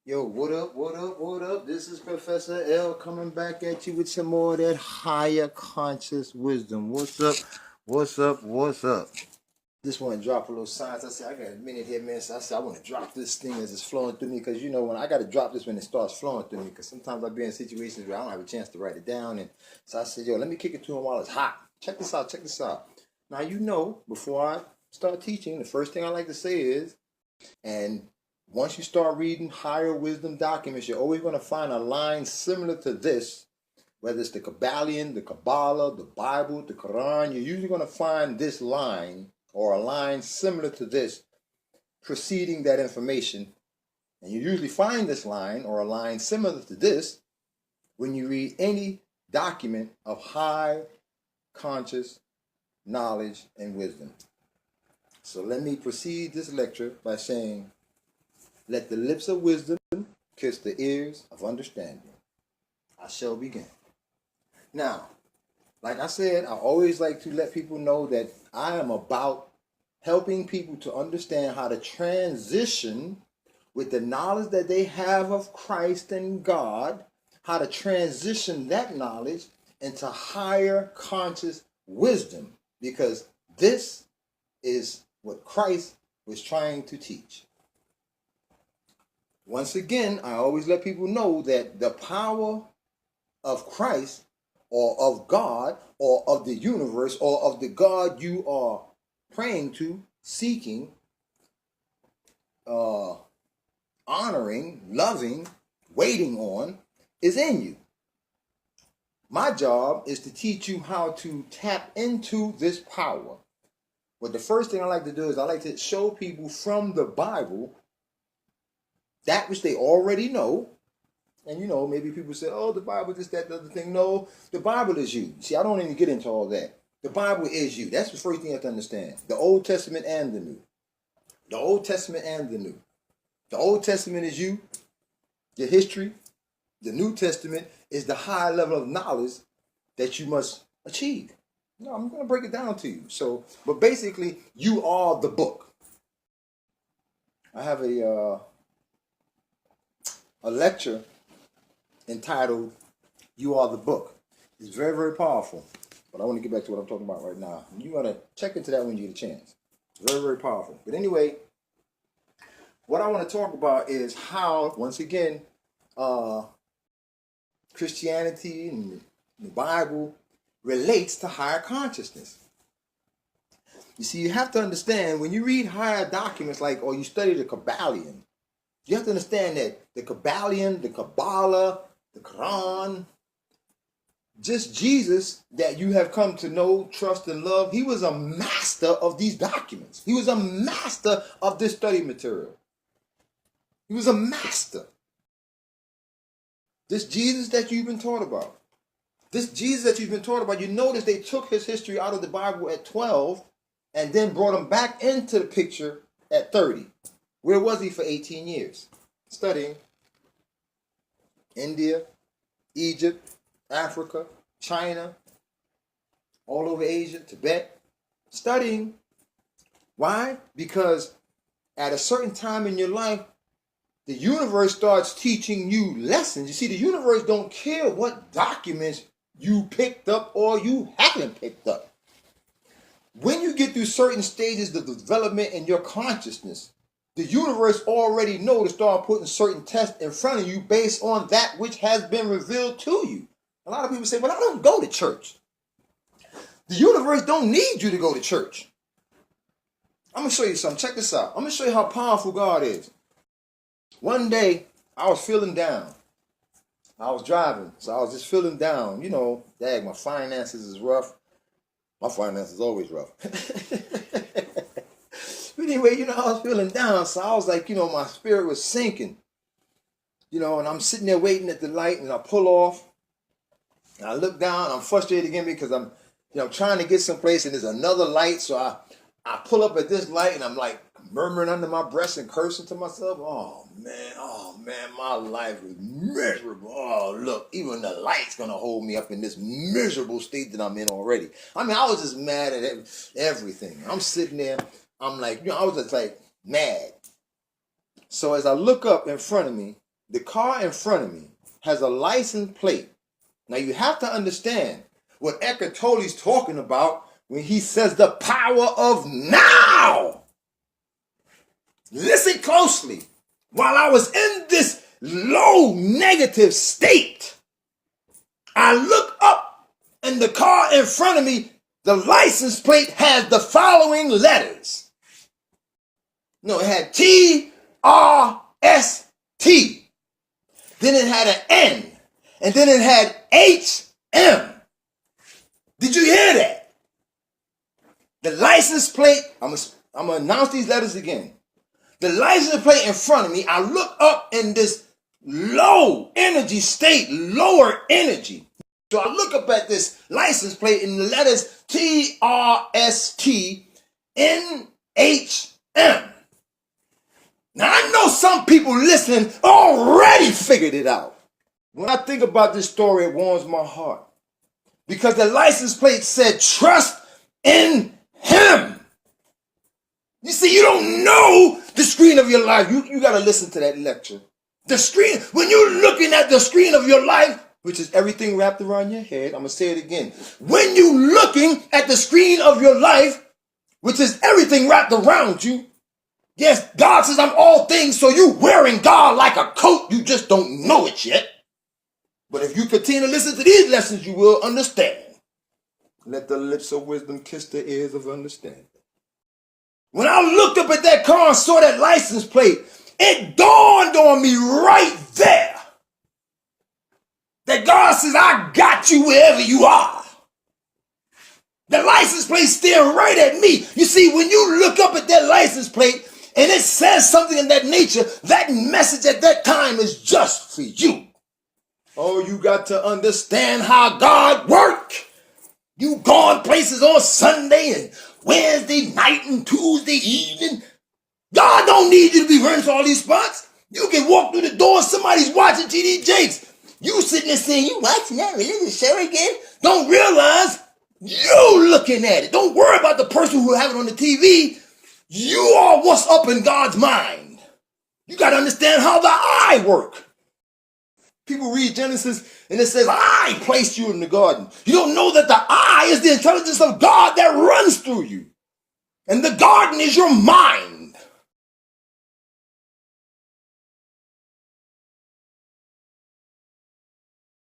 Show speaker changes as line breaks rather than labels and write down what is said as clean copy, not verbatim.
Yo, what up, what up, what up? This is Professor L coming back at you with some more of that higher conscious wisdom. What's up, what's up, what's up? Just want to drop a little science. I said, I got a minute here, man. So I said, I want to drop this thing as it's flowing through me because, when I got to drop this when it starts flowing through me because sometimes I be in situations where I don't have a chance to write it down. And so I said, yo, let me kick it to him while it's hot. Check this out, check this out. Now, before I start teaching, the first thing I like to say is, and once you start reading higher wisdom documents, you're always going to find a line similar to this, whether it's the Kabbalion, the Kabbalah, the Bible, the Quran. You're usually going to find this line or a line similar to this preceding that information. And you usually find this line or a line similar to this when you read any document of high conscious knowledge and wisdom. So let me proceed this lecture by saying, let the lips of wisdom kiss the ears of understanding. I shall begin. Now, like I said, I always like to let people know that I am about helping people to understand how to transition with the knowledge that they have of Christ and God, how to transition that knowledge into higher conscious wisdom, because this is what Christ was trying to teach. Once again, I always let people know that the power of Christ or of God or of the universe or of the God you are praying to, seeking, honoring, loving, waiting on is in you. My job is to teach you how to tap into this power. But the first thing I like to do is I like to show people from the Bible that which they already know. And maybe people say, oh, the Bible, this, that, the other thing. No, the Bible is you. See, I don't even get into all that. The Bible is you. That's the first thing you have to understand. The Old Testament and the New. The Old Testament and the New. The Old Testament is you, your history. The New Testament is the high level of knowledge that you must achieve. No, I'm going to break it down to you. But basically, you are the book. I have a lecture entitled, You Are the Book. It's very, very powerful. But I want to get back to what I'm talking about right now. You want to check into that when you get a chance. It's very, very powerful. But anyway, what I want to talk about is how, once again, Christianity and the Bible relates to higher consciousness. You see, you have to understand, when you read higher documents or you study the Kabbalion, you have to understand that the Kabbalion, the Kabbalah, the Quran, just Jesus that you have come to know, trust, and love, he was a master of these documents. He was a master of this study material. He was a master. This Jesus that you've been taught about, you notice they took his history out of the Bible at 12 and then brought him back into the picture at 30. Where was he for 18 years? Studying India, Egypt, Africa, China, all over Asia, Tibet, studying. Why? Because at a certain time in your life, the universe starts teaching you lessons. You see, the universe don't care what documents you picked up or you haven't picked up. When you get through certain stages of development in your consciousness, the universe already knows to start putting certain tests in front of you based on that which has been revealed to you. A lot of people say, well, I don't go to church. The universe don't need you to go to church. I'm going to show you something. Check this out. I'm going to show you how powerful God is. One day, I was feeling down. I was driving, so I was just feeling down. Dang, my finances is rough. My finances is always rough. But anyway, I was feeling down, so I was like, my spirit was sinking. And I'm sitting there waiting at the light, and I pull off. And I look down, I'm frustrated again because I'm trying to get someplace, and there's another light, so I pull up at this light, and I'm like murmuring under my breath and cursing to myself. Oh man, my life is miserable. Oh, look, even the light's going to hold me up in this miserable state that I'm in already. I was just mad at everything. I'm sitting there, I'm like, I was just like mad. So as I look up in front of me, The car in front of me has a license plate. Now you have to understand what Eckhart Tolle's talking about when he says the power of now. Listen closely. While I was in this low negative state, I look up and the car in front of me, the license plate has the following letters. No, it had T-R-S-T. Then it had an N. And then it had H-M. Did you hear that? The license plate, I'm going to announce these letters again. The license plate in front of me, I look up in this low energy state, lower energy. So I look up at this license plate in the letters T-R-S-T-N-H-M. Now I know some people listening already figured it out. When I think about this story, it warms my heart. Because the license plate said, trust in him. You see, you don't know the screen of your life. You got to listen to that lecture. The screen, when you're looking at the screen of your life, which is everything wrapped around your head, I'm going to say it again. When you're looking at the screen of your life, which is everything wrapped around you, yes, God says I'm all things, so you're wearing God like a coat. You just don't know it yet. But if you continue to listen to these lessons, you will understand. Let the lips of wisdom kiss the ears of understanding. When I looked up at that car and saw that license plate, it dawned on me right there that God says, I got you wherever you are. The license plate staring right at me. You see, when you look up at that license plate and it says something in that nature, that message at that time is just for you. Oh, you got to understand how God works. You gone places on Sunday and Wednesday night and Tuesday evening. God don't need you to be running to all these spots. You can walk through the door and somebody's watching T.D. Jakes. You sitting there saying, you watching that religious show again? Don't realize you looking at it. Don't worry about the person who have it on the TV. You are what's up in God's mind. You got to understand how the eye work. People read Genesis and it says, I placed you in the garden. You don't know that the eye is the intelligence of God that runs through you. And the garden is your mind.